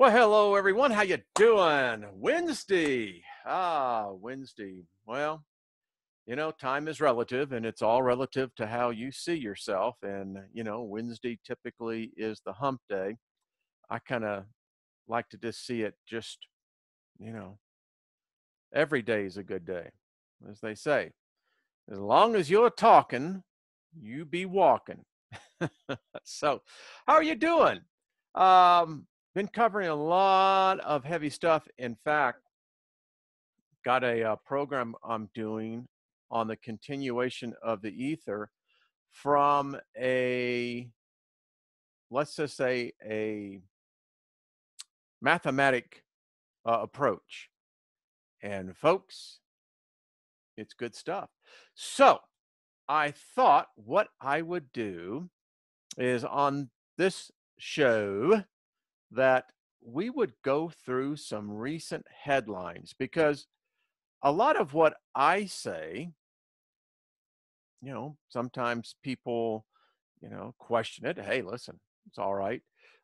Well, hello everyone. How you doing? Wednesday. Wednesday. Well, time is relative and it's all relative to how you see yourself. And, Wednesday typically is the hump day. I kind of like to just see it just, you know, every day is a good day, as they say. As long as you're talking, you be walking. So, how are you doing? Been covering a lot of heavy stuff. In fact, got a program I'm doing on the continuation of the ether from let's just say, a mathematic approach. And folks, it's good stuff. So I thought what I would do is on this show that we would go through some recent headlines because a lot of what I say, sometimes people, question it. Hey, listen, it's all right.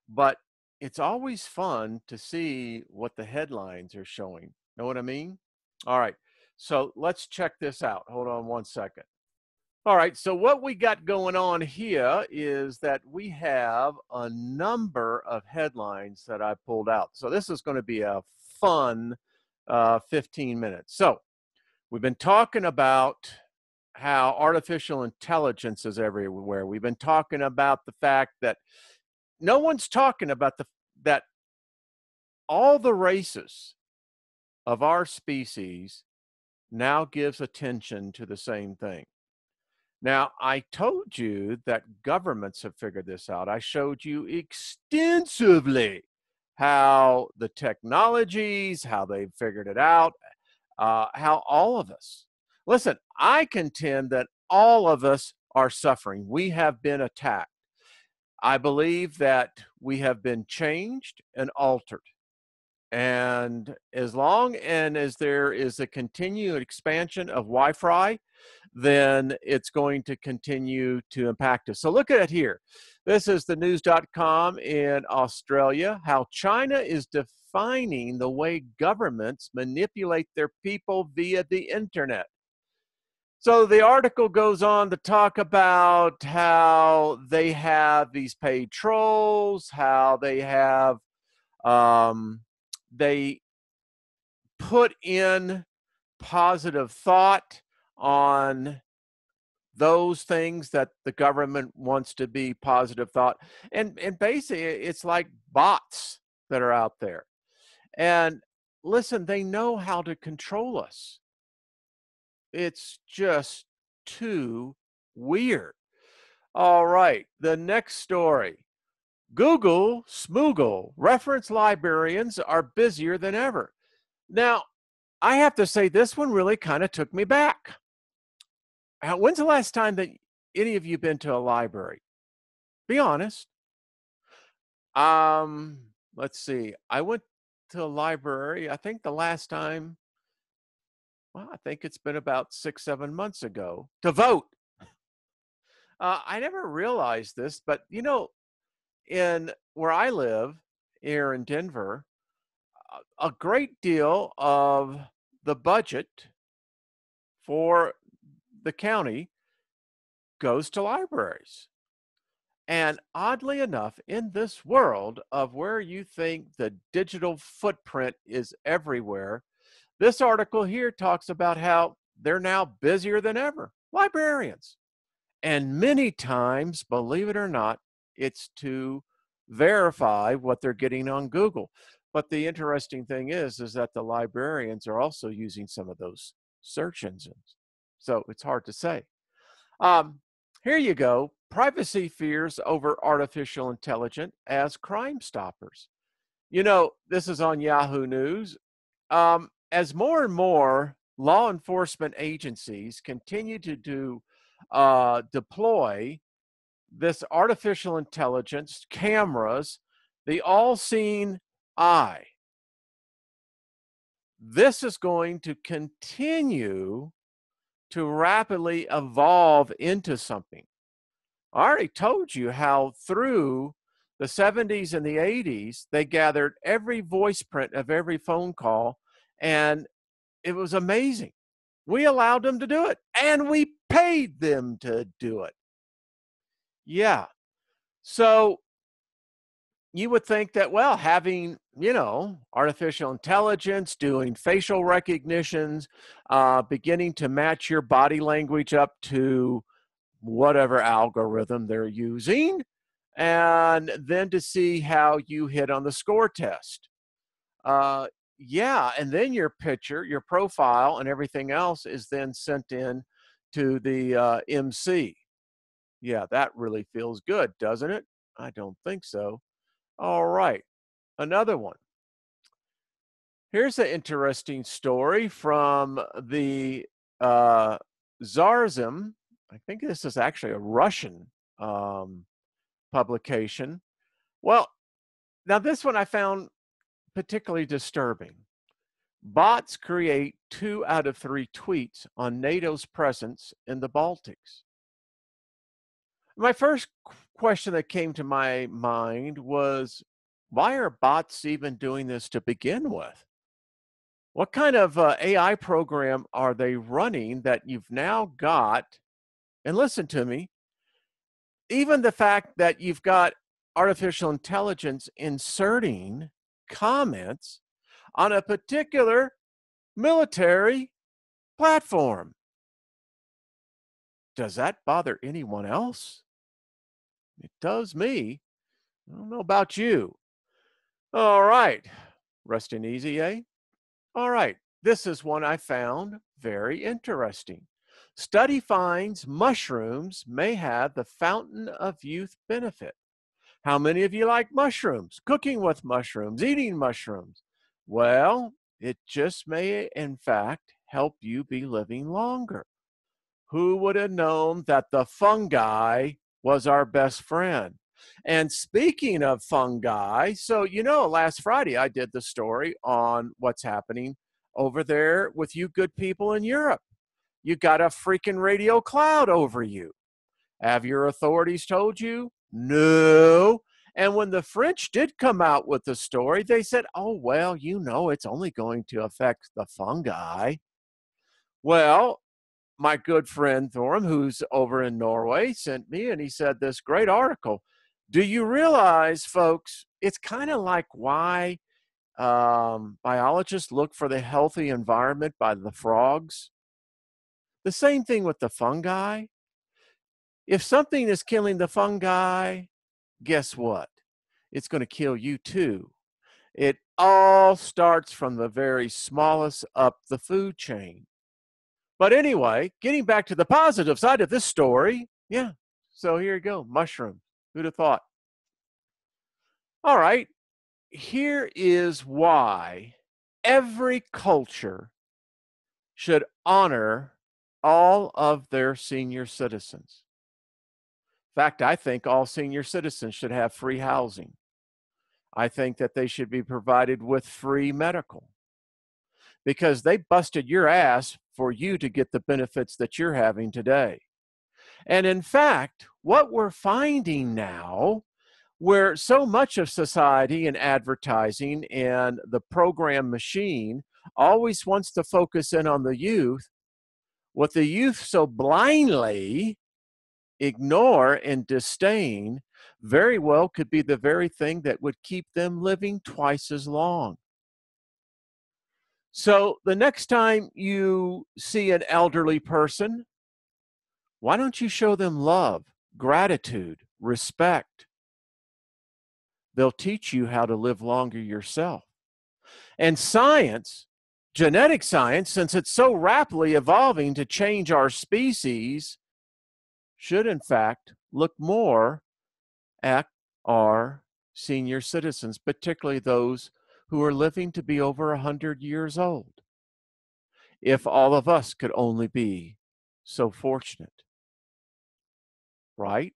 But it's always fun to see what the headlines are showing. Know what I mean? All right. So let's check this out. Hold on one second. All right. So what we got going on here is that we have a number of headlines that I pulled out. So this is going to be a fun 15 minutes. So we've been talking about how artificial intelligence is everywhere. We've been talking about the fact that no one's talking about that all the races of our species now gives attention to the same thing. Now, I told you that governments have figured this out. I showed you extensively how the technologies, how they've figured it out, how all of us, listen, I contend that all of us are suffering. We have been attacked. I believe that we have been changed and altered. And as long and as there is a continued expansion of Wi-Fi, then it's going to continue to impact us. So look at it here. This is the news.com in Australia, how China is defining the way governments manipulate their people via the internet. So the article goes on to talk about how they have these paid trolls, how they put in positive thought on those things that the government wants to be positive thought. And basically it's like bots that are out there. And listen, they know how to control us. It's just too weird. All right, the next story. Google Smoogle reference librarians are busier than ever. Now, I have to say this one really kind of took me back. When's the last time that any of you been to a library? Be honest. Let's see. I went to a library, I think the last time, well, I think it's been about 6, 7 months ago to vote. I never realized this, but in where I live here in Denver, a great deal of the budget for the county goes to libraries. And oddly enough, in this world of where you think the digital footprint is everywhere, this article here talks about how they're now busier than ever, librarians. And many times, believe it or not, it's to verify what they're getting on Google. But the interesting thing is that the librarians are also using some of those search engines. So it's hard to say. Here you go. Privacy fears over artificial intelligence as Crime Stoppers. This is on Yahoo News. As more and more law enforcement agencies continue to deploy this artificial intelligence cameras, the all-seeing eye, this is going to continue to rapidly evolve into something. I already told you how through The 70s and the 80s, they gathered every voice print of every phone call, and it was amazing. We allowed them to do it, and we paid them to do it. Yeah. So you would think that, well, having, artificial intelligence, doing facial recognitions, beginning to match your body language up to whatever algorithm they're using, and then to see how you hit on the score test. Yeah, and then your picture, your profile, and everything else is then sent in to the MC. Yeah, that really feels good, doesn't it? I don't think so. All right, another one. Here's an interesting story from the Zarzim. I think this is actually a Russian um, publication. Well, now this one I found particularly disturbing. Bots create 2 out of 3 tweets on NATO's presence in the Baltics. My first question that came to my mind was, why are bots even doing this to begin with? What kind of AI program are they running that you've now got? And listen to me, even the fact that you've got artificial intelligence inserting comments on a particular military platform. Does that bother anyone else? It does me. I don't know about you. All right. Resting easy, eh? All right. This is one I found very interesting. Study finds mushrooms may have the fountain of youth benefit. How many of you like mushrooms? Cooking with mushrooms, eating mushrooms? Well, it just may, in fact, help you be living longer. Who would have known that the fungi was our best friend? And speaking of fungi, so last Friday I did the story on what's happening over there with you good people in Europe. You got a freaking radio cloud over you. Have your authorities told you? No. And when the French did come out with the story, they said, oh, well, it's only going to affect the fungi. Well, my good friend Thorm, who's over in Norway, sent me, and he said this great article. Do you realize, folks, it's kind of like why biologists look for the healthy environment by the frogs? The same thing with the fungi. If something is killing the fungi, guess what? It's going to kill you too. It all starts from the very smallest up the food chain. But anyway, getting back to the positive side of this story, yeah, so here you go, mushrooms. Who'd have thought? All right, here is why every culture should honor all of their senior citizens. In fact, I think all senior citizens should have free housing. I think that they should be provided with free medical because they busted your ass for you to get the benefits that you're having today. And in fact, what we're finding now, where so much of society and advertising and the program machine always wants to focus in on the youth, what the youth so blindly ignore and disdain very well could be the very thing that would keep them living twice as long. So the next time you see an elderly person, why don't you show them love, gratitude, respect? They'll teach you how to live longer yourself. And science, genetic science, since it's so rapidly evolving to change our species, should in fact look more at our senior citizens, particularly those who are living to be over 100 years old. If all of us could only be so fortunate, right?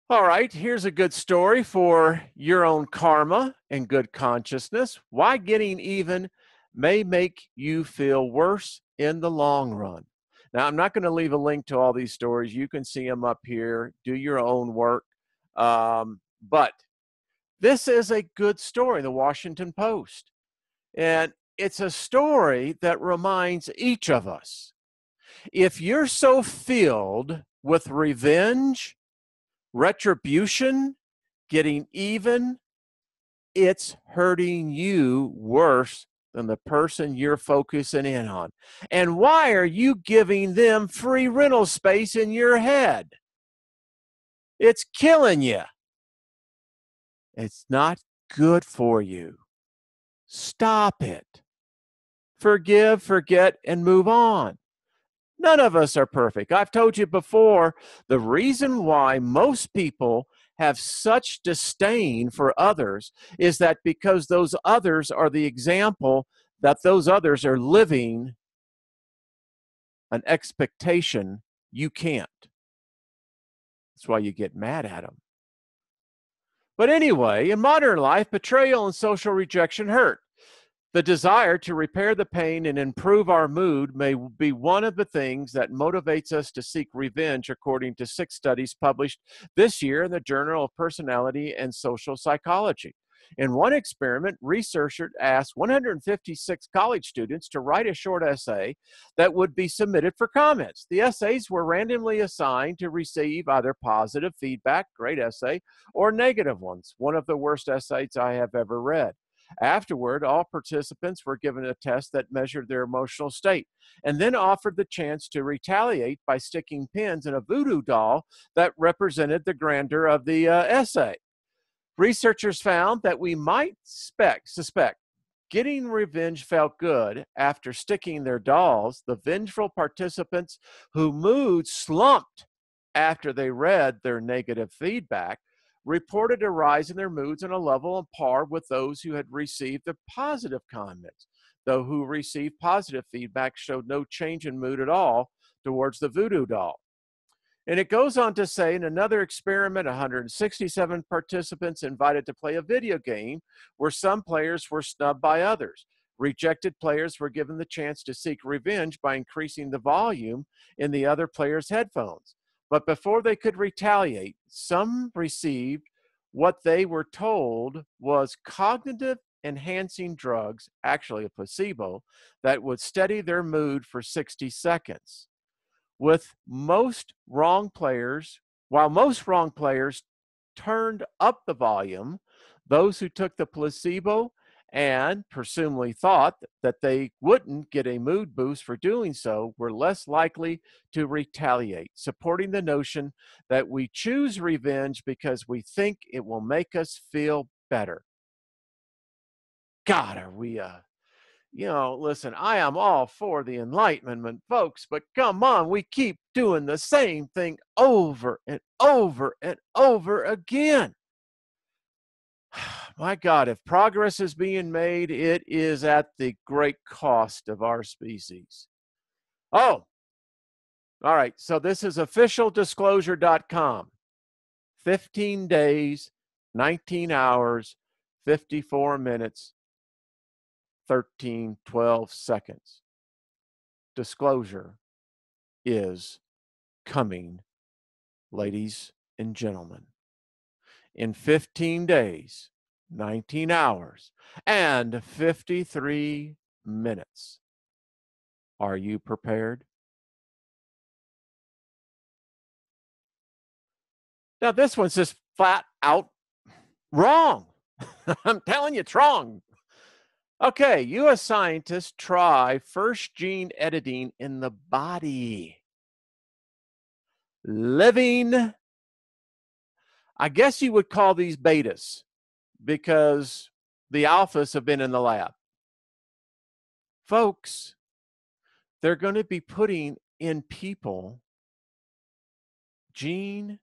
All right, here's a good story for your own karma and good consciousness. Why getting even may make you feel worse in the long run. Now, I'm not going to leave a link to all these stories. You can see them up here. Do your own work. But this is a good story, the Washington Post. And it's a story that reminds each of us, if you're so filled with revenge, retribution, getting even, it's hurting you worse than the person you're focusing in on. And why are you giving them free rental space in your head? It's killing you. It's not good for you. Stop it. Forgive, forget, and move on. None of us are perfect. I've told you before, the reason why most people have such disdain for others is that because those others are the example that those others are living an expectation you can't. That's why you get mad at them. But anyway, in modern life, betrayal and social rejection hurt. The desire to repair the pain and improve our mood may be one of the things that motivates us to seek revenge, according to 6 studies published this year in the Journal of Personality and Social Psychology. In one experiment, researchers asked 156 college students to write a short essay that would be submitted for comments. The essays were randomly assigned to receive either positive feedback, great essay, or negative ones, one of the worst essays I have ever read. Afterward, all participants were given a test that measured their emotional state and then offered the chance to retaliate by sticking pins in a voodoo doll that represented the grandeur of the essay. Researchers found that we might suspect getting revenge felt good after sticking their dolls. The vengeful participants whose mood slumped after they read their negative feedback reported a rise in their moods on a level on par with those who had received the positive comments. Those who received positive feedback showed no change in mood at all towards the voodoo doll. And it goes on to say in another experiment, 167 participants invited to play a video game where some players were snubbed by others. Rejected players were given the chance to seek revenge by increasing the volume in the other player's headphones. But before they could retaliate, some received what they were told was cognitive enhancing drugs, actually a placebo, that would steady their mood for 60 seconds. With most wrong players, while most wrong players turned up the volume, those who took the placebo and presumably thought that they wouldn't get a mood boost for doing so were less likely to retaliate, supporting the notion that we choose revenge because we think it will make us feel better. God, are we listen, I am all for the Enlightenment, folks, but come on, we keep doing the same thing over and over and over again. My God, if progress is being made, it is at the great cost of our species. Oh, all right. So this is officialdisclosure.com. 15 days, 19 hours, 54 minutes, 12 seconds. Disclosure is coming, ladies and gentlemen. In 15 days, 19 hours, and 53 minutes. Are you prepared? Now, this one's just flat out wrong. I'm telling you, it's wrong. Okay, U.S. scientists try first gene editing in the body. Living, I guess you would call these betas because the alphas have been in the lab. Folks, they're going to be putting in people gene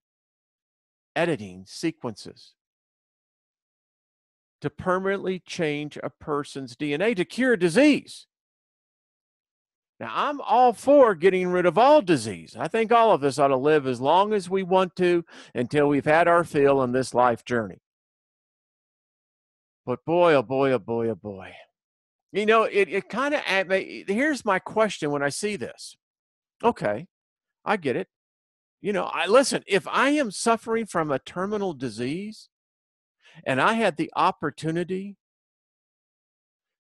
editing sequences to permanently change a person's DNA to cure disease. Now, I'm all for getting rid of all disease. I think all of us ought to live as long as we want to until we've had our fill in this life journey. But boy, oh boy, oh boy, oh boy. You know, it kind of, here's my question when I see this. Okay, I get it. Listen, if I am suffering from a terminal disease and I had the opportunity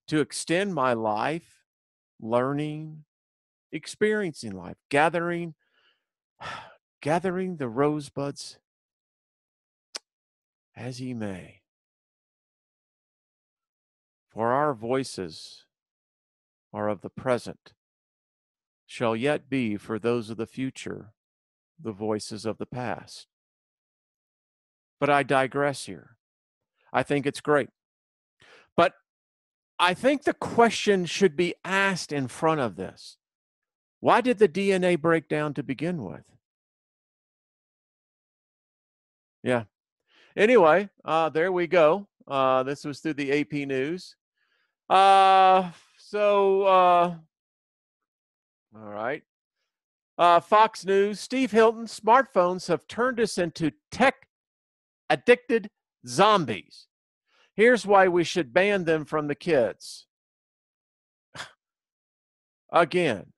to extend my life, learning, experiencing life, gathering the rosebuds as ye may, for our voices are of the present, shall yet be for those of the future the voices of the past. But I digress here. I think it's great. But I think the question should be asked in front of this. Why did the DNA break down to begin with? Yeah. Anyway, there we go. This was through the AP News. All right. Fox News, Steve Hilton, smartphones have turned us into tech-addicted zombies. Here's why we should ban them from the kids. Again,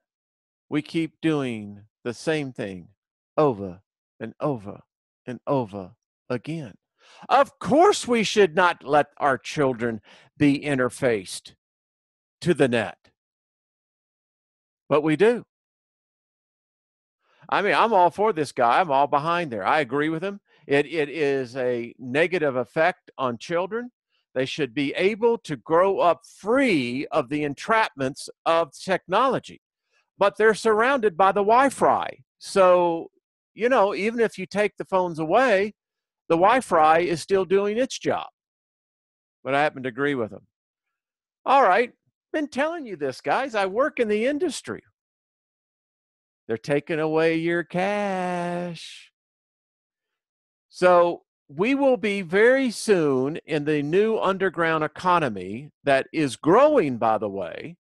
we keep doing the same thing over and over and over again. Of course, we should not let our children be interfaced to the net, but we do. I mean, I'm all for this guy. I'm all behind there. I agree with him. It is a negative effect on children. They should be able to grow up free of the entrapments of technology, but they're surrounded by the Wi-Fi. So, even if you take the phones away, the Wi-Fi is still doing its job. But I happen to agree with him. All right, been telling you this, guys. I work in the industry. They're taking away your cash. So we will be very soon in the new underground economy that is growing, by the way.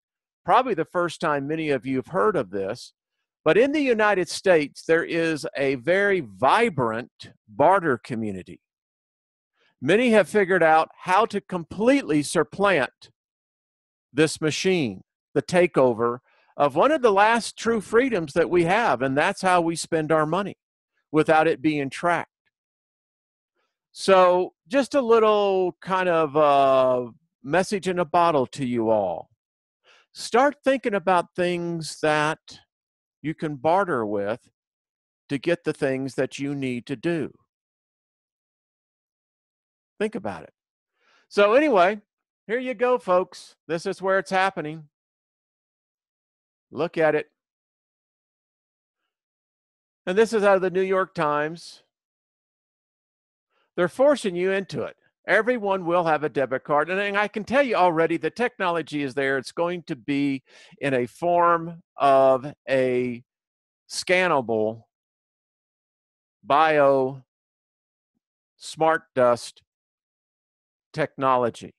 Probably the first time many of you have heard of this. But in the United States, there is a very vibrant barter community. Many have figured out how to completely supplant this machine, the takeover of one of the last true freedoms that we have, and that's how we spend our money without it being tracked. So just a little kind of message in a bottle to you all. Start thinking about things that you can barter with to get the things that you need to do. Think about it. So anyway, here you go, folks. This is where it's happening. Look at it. And this is out of the New York Times. They're forcing you into it. Everyone will have a debit card. And I can tell you already, the technology is there. It's going to be in a form of a scannable bio smart dust technology.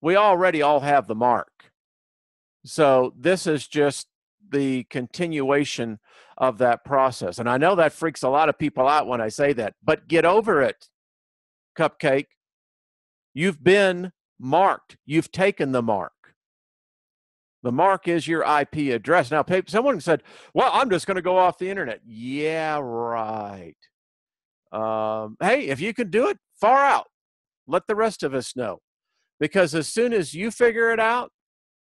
We already all have the mark. So this is just the continuation of that process. And I know that freaks a lot of people out when I say that, but get over it, Cupcake. You've been marked. You've taken the mark. The mark is your IP address. Now, someone said, well, I'm just going to go off the internet. Yeah, right. Hey, if you can do it, far out. Let the rest of us know. Because as soon as you figure it out,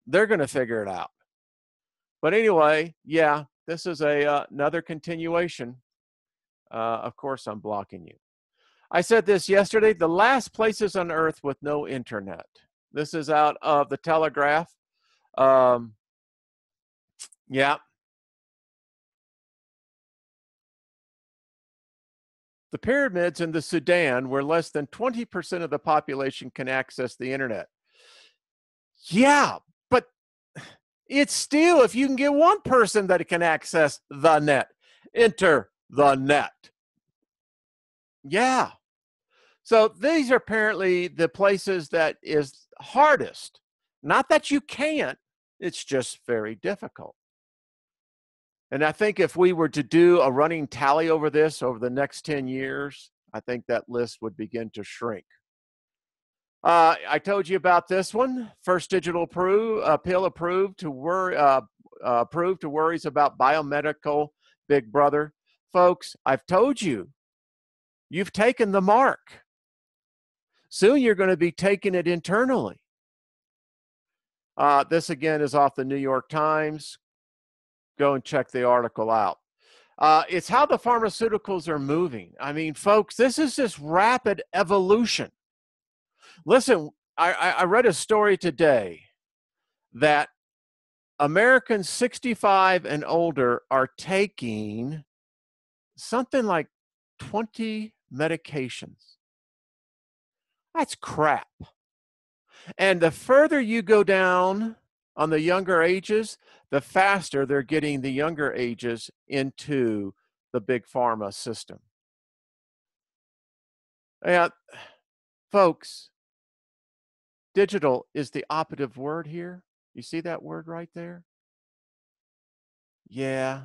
they're going to figure it out. But anyway, yeah, this is another continuation. Of course, I'm blocking you. I said this yesterday, the last places on earth with no internet. This is out of the Telegraph. Yeah. The pyramids in the Sudan, where less than 20% of the population can access the internet. Yeah, but it's still, if you can get one person that can access the net, enter the net. Yeah. So these are apparently the places that is hardest. Not that you can't, it's just very difficult. And I think if we were to do a running tally over this over the next 10 years, I think that list would begin to shrink. I told you about this one. First digital pill approved to worries about biomedical Big Brother. folks, I've told you, you've taken the mark. Soon you're going to be taking it internally. This again is off the New York Times. Go and check the article out. It's how the pharmaceuticals are moving. I mean, folks, this is just rapid evolution. Listen, I read a story today that Americans 65 and older are taking something like 20 medications. That's crap. And the further you go down on the younger ages, the faster they're getting the younger ages into the big pharma system. Yeah, folks, digital is the operative word here. You see that word right there? Yeah.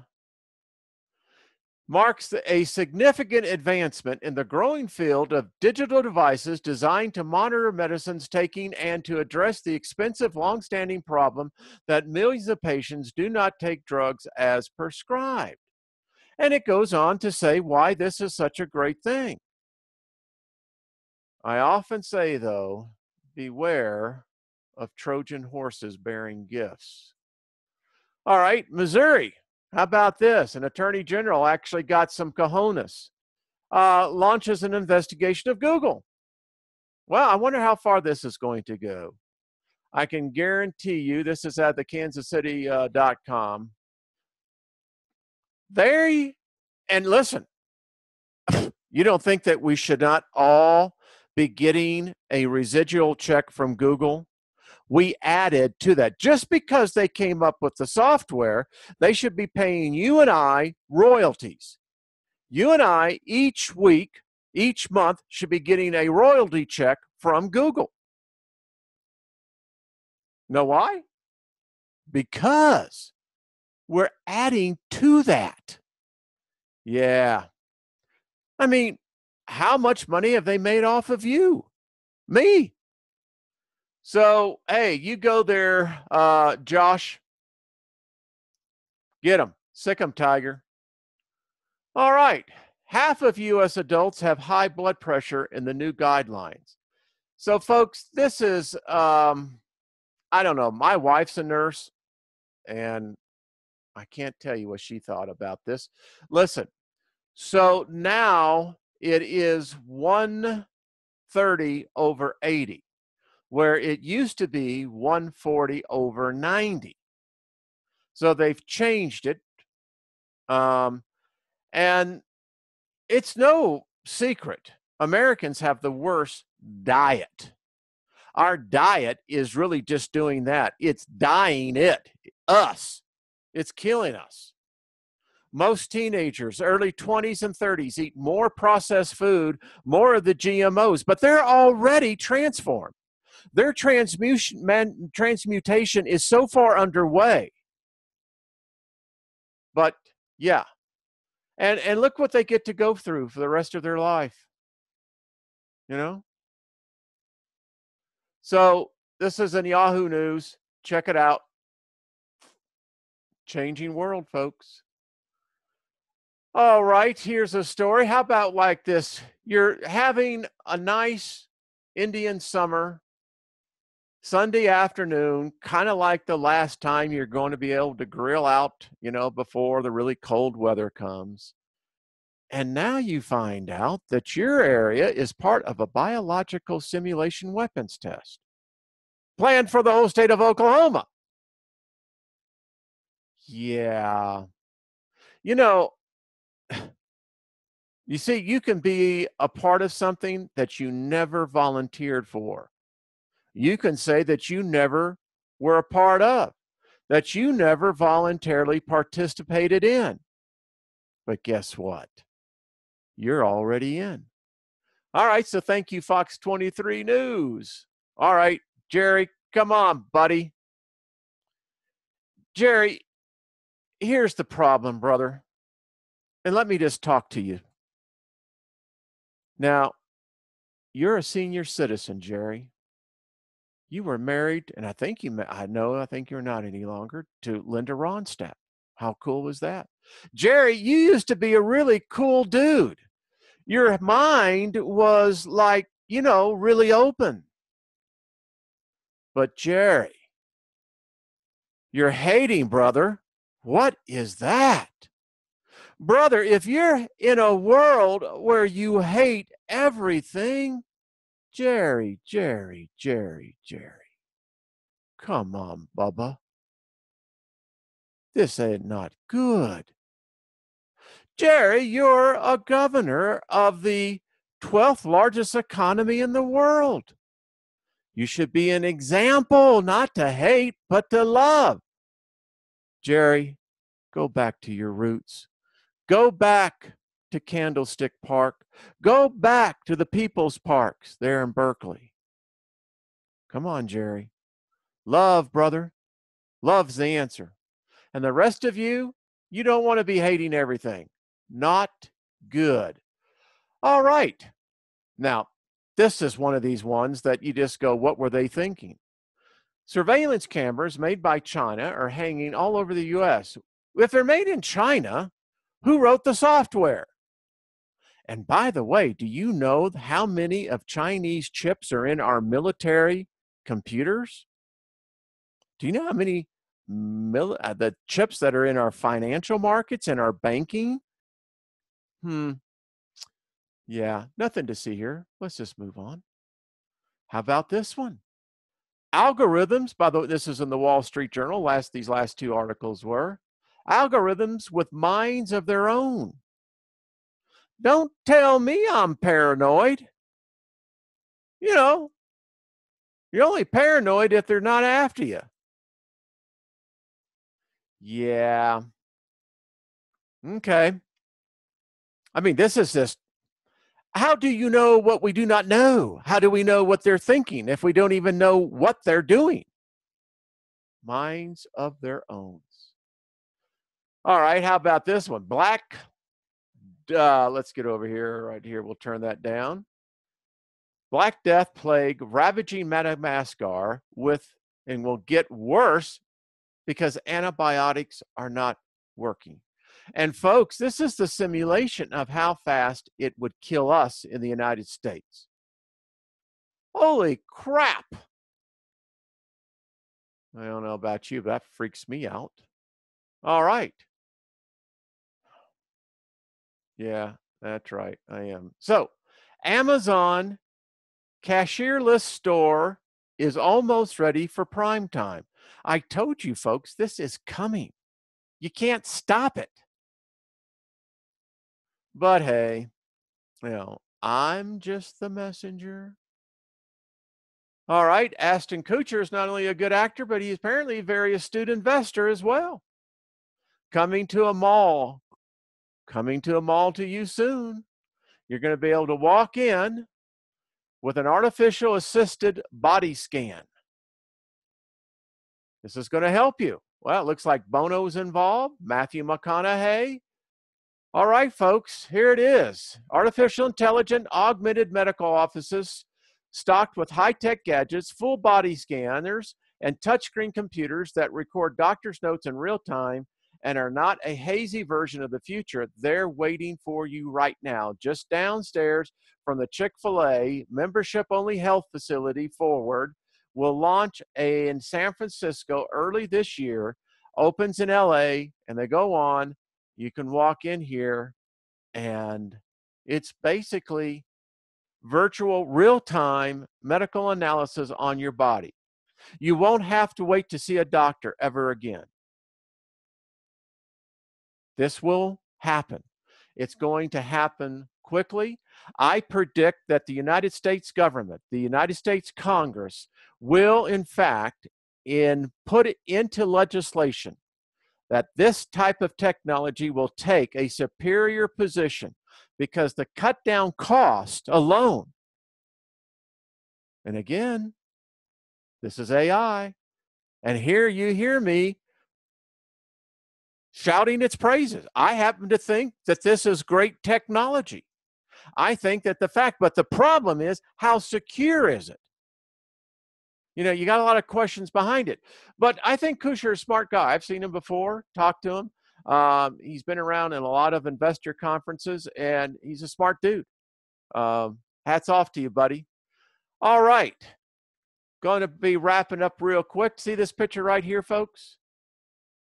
Marks a significant advancement in the growing field of digital devices designed to monitor medicines taking and to address the expensive, long-standing problem that millions of patients do not take drugs as prescribed. And it goes on to say why this is such a great thing. I often say, though, beware of Trojan horses bearing gifts. All right, Missouri. How about this? An attorney general actually got some cojones, launches an investigation of Google. Well, I wonder how far this is going to go. I can guarantee you, this is at the kansascity.com. And listen, you don't think that we should not all be getting a residual check from Google? We added to that. Just because they came up with the software, they should be paying you and I royalties. You and I, each week, each month, should be getting a royalty check from Google. Know why? Because we're adding to that. Yeah. I mean, how much money have they made off of you? Me. So, hey, you go there, Josh. Get them. Sick them, Tiger. All right. Half of U.S. adults have high blood pressure in the new guidelines. So, folks, this is, I don't know. My wife's a nurse, and I can't tell you what she thought about this. Listen, so now it is 130 over 80, where it used to be 140 over 90. So they've changed it. And it's no secret. Americans have the worst diet. Our diet is really just doing that. It's dying us. It's killing us. Most teenagers, early 20s and 30s, eat more processed food, more of the GMOs, but they're already transformed. Their transmutation is so far underway. But yeah, and look what they get to go through for the rest of their life. You know? So this is in Yahoo News. Check it out. Changing world, folks. All right, here's a story. How about like this? You're having a nice Indian summer, Sunday afternoon, kind of like the last time you're going to be able to grill out, before the really cold weather comes. And now you find out that your area is part of a biological simulation weapons test planned for the whole state of Oklahoma. Yeah. You see, you can be a part of something that you never volunteered for. You can say that you never were a part of, that you never voluntarily participated in. But guess what? You're already in. All right, so thank you, Fox 23 News. All right, Jerry, come on, buddy. Jerry, here's the problem, brother. And let me just talk to you. Now, you're a senior citizen, Jerry. You were married, and I think you're not any longer, to Linda Ronstadt. How cool was that? Jerry, you used to be a really cool dude. Your mind was like, really open. But Jerry, you're hating, brother. What is that? Brother, if you're in a world where you hate everything, Jerry, Jerry, Jerry, Jerry. Come on, Bubba. This ain't not good. Jerry, you're a governor of the 12th largest economy in the world. You should be an example, not to hate, but to love. Jerry, go back to your roots. Go back to Candlestick Park. Go back to the People's Parks there in Berkeley. Come on, Jerry. Love, brother. Love's the answer. And the rest of you, you don't want to be hating everything. Not good. All right. Now, this is one of these ones that you just go, what were they thinking? Surveillance cameras made by China are hanging all over the U.S. If they're made in China, who wrote the software? And by the way, do you know how many of Chinese chips are in our military computers? Do you know how many the chips that are in our financial markets and our banking? Yeah, nothing to see here. Let's just move on. How about this one? Algorithms, by the way, this is in the Wall Street Journal, these last two articles were. Algorithms with minds of their own. Don't tell me I'm paranoid. You're only paranoid if they're not after you. Yeah. Okay. I mean, this is just, how do you know what we do not know? How do we know what they're thinking if we don't even know what they're doing? Minds of their own. All right, how about this one? Let's get over here, right here. We'll turn that down. Black Death plague ravaging Madagascar and will get worse because antibiotics are not working. And folks, this is the simulation of how fast it would kill us in the United States. Holy crap. I don't know about you, but that freaks me out. All right. Yeah, that's right. I am. So, Amazon cashierless store is almost ready for prime time. I told you, folks, this is coming. You can't stop it. But hey, I'm just the messenger. All right, Ashton Kutcher is not only a good actor, but he's apparently a very astute investor as well. Coming to a mall to you soon. You're going to be able to walk in with an artificial assisted body scan. This is going to help you. Well, it looks like Bono's involved, Matthew McConaughey. All right, folks, here it is. Artificial intelligent augmented medical offices stocked with high-tech gadgets, full body scanners, and touchscreen computers that record doctor's notes in real time and are not a hazy version of the future. They're waiting for you right now, just downstairs from the Chick-fil-A membership-only health facility Forward. Will launch in San Francisco early this year, opens in LA, and they go on. You can walk in here, and it's basically virtual real-time medical analysis on your body. You won't have to wait to see a doctor ever again. This will happen. It's going to happen quickly. I predict that the United States government, the United States Congress, will in fact put it into legislation that this type of technology will take a superior position because the cut down cost alone, and again, this is AI, and here you hear me shouting its praises. I happen to think that this is great technology. I think that but the problem is, how secure is it? You got a lot of questions behind it. But I think Kushner is a smart guy. I've seen him before, talked to him. He's been around in a lot of investor conferences, and he's a smart dude. Hats off to you, buddy. All right. Going to be wrapping up real quick. See this picture right here, folks?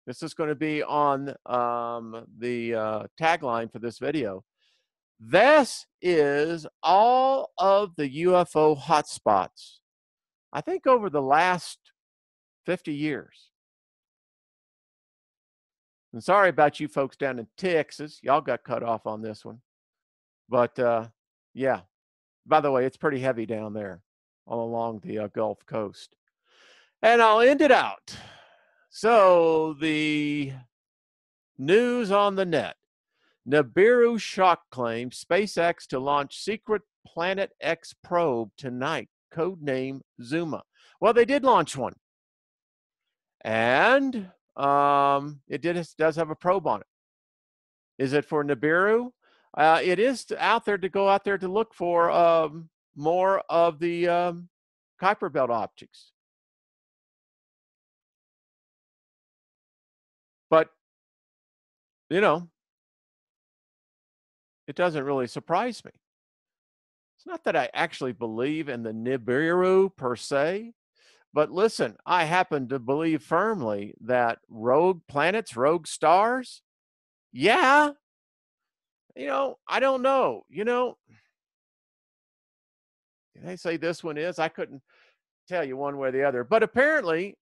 This is going to be on the tagline for this video. This is all of the UFO hotspots, I think, over the last 50 years. And sorry about you folks down in Texas. Y'all got cut off on this one. But yeah, by the way, it's pretty heavy down there all along the Gulf Coast. And I'll end it out. So the news on the net. Nibiru shock claim SpaceX to launch secret Planet X probe tonight, codename Zuma. Well, they did launch one. And does have a probe on it. Is it for Nibiru? It is out there to go out there to look for more of the Kuiper Belt objects. But, you know, it doesn't really surprise me. It's not that I actually believe in the Nibiru per se, but listen, I happen to believe firmly that rogue planets, rogue stars, yeah, I don't know. They say this one is. I couldn't tell you one way or the other. But apparently,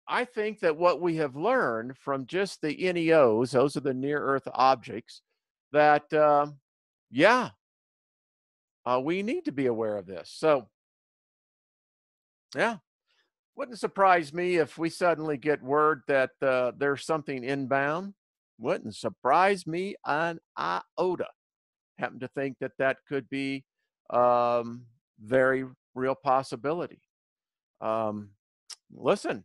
I think that what we have learned from just the NEOs, those are the near Earth objects, that, we need to be aware of this. So, yeah, wouldn't surprise me if we suddenly get word that there's something inbound. Wouldn't surprise me an iota. Happen to think that that could be very real possibility. Listen,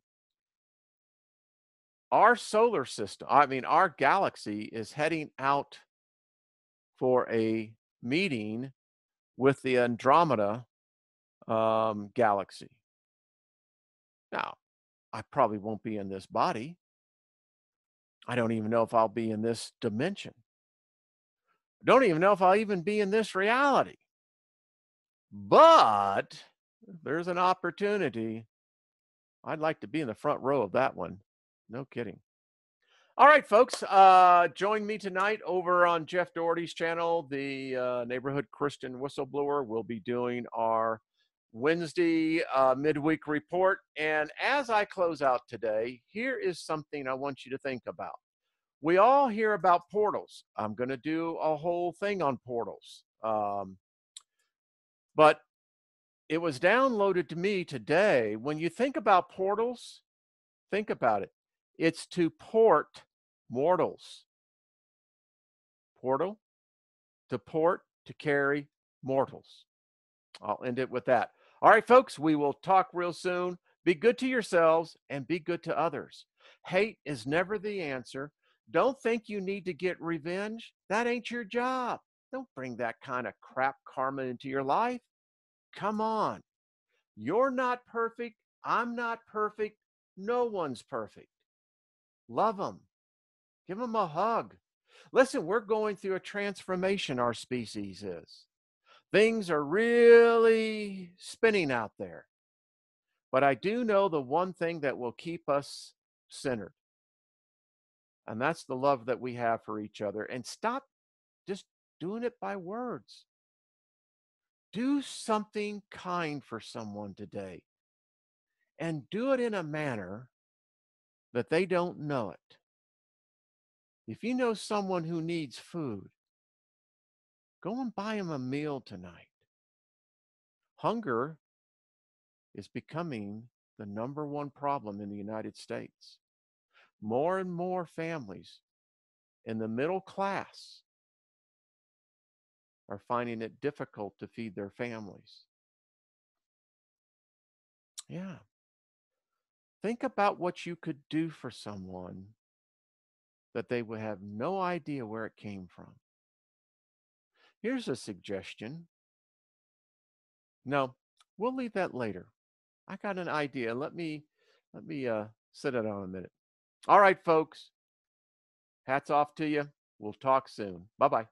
our solar system, our galaxy is heading out for a meeting with the Andromeda galaxy. Now, I probably won't be in this body. I don't even know if I'll be in this dimension. Don't even know if I'll even be in this reality. But there's an opportunity. I'd like to be in the front row of that one. No kidding. All right, folks. Join me tonight over on Jeff Doherty's channel, the Neighborhood Christian Whistleblower. We'll be doing our Wednesday midweek report. And as I close out today, here is something I want you to think about. We all hear about portals. I'm going to do a whole thing on portals. But it was downloaded to me today. When you think about portals, think about it. It's to port mortals. Portal, to port, to carry mortals. I'll end it with that. All right, folks, we will talk real soon. Be good to yourselves and be good to others. Hate is never the answer. Don't think you need to get revenge. That ain't your job. Don't bring that kind of crap karma into your life. Come on. You're not perfect. I'm not perfect. No one's perfect. Love them. Give them a hug. Listen, we're going through a transformation, our species is. Things are really spinning out there. But I do know the one thing that will keep us centered. And that's the love that we have for each other. And stop just doing it by words. Do something kind for someone today. And do it in a manner that they don't know it. If you know someone who needs food, go and buy them a meal tonight. Hunger is becoming the #1 problem in the United States. More and more families in the middle class are finding it difficult to feed their families. Yeah. Think about what you could do for someone that they would have no idea where it came from. Here's a suggestion. No, we'll leave that later. I got an idea. Let me sit it on a minute. All right, folks. Hats off to you. We'll talk soon. Bye bye.